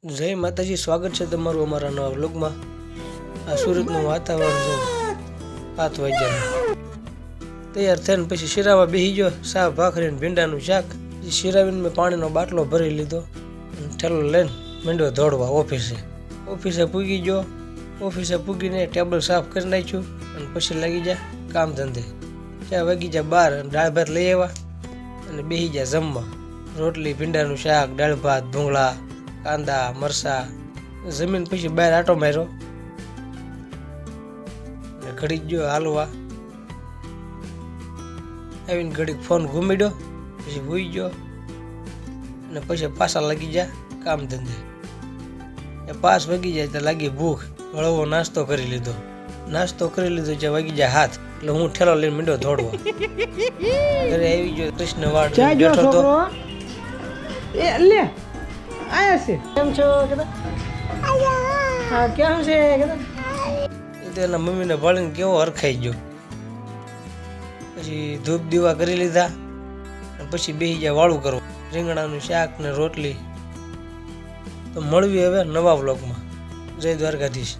જય માતાજી, સ્વાગત છે તમારું અમારા નવા વ્લોગમાં। આ સુરતનું વાતાવરણ છે 7 વાગ્યાનું। તૈયાર થઈને પછી શિરાવા બેસી ગયો, શાક ભાખરી ને ભીંડાનું શાક। શિરાવીને મેં પાણીનો બાટલો ભરી લીધો અને ઠેલો લઈને માંડ્યો દોડવા ઓફિસે પૂગી ગયો। ઓફિસે પૂગીને ટેબલ સાફ કરી નાખ્યું અને પછી લાગી જા કામ ધંધે। 4 વાગી જા 12 દાળ ભાત લઈ આવ્યા અને બેસી જા જમવા। રોટલી, ભીંડાનું શાક, દાળ ભાત, ભૂંગળા, કાંદા, મરસા જમીન। પછી બહાર આટો માર્યો અને ઘડીક ગયો હાલવા। આવીને ઘડીક ફોન ઘૂમીડ્યો, પછી ભૂઈ ગયો અને પછી પાછા લાગી જા કામ ધંધે। 5 વાગી જાય તો લાગી ભૂખ, હળવો નાસ્તો કરી લીધો। જે વાગી જાય 7 એટલે હું ઠેલો લઈને માંડ્યો દોડવા। ઘરે આવી ગયો, કૃષ્ણવાડ બેઠો તો એ લે આયા છે કેમ છો કદા હા કેમ છે કદા એ તો એના મમ્મીને ભાળીને કેવો હરખાઈ ગયો। પછી ધૂપ દીવા કરી લીધા અને પછી બેસી ગયા વાળું કરવા। રીંગણાનું શાક ને રોટલી। તો મળવી હવે નવા વ્લોગમાં। જય દ્વારકાધીશ।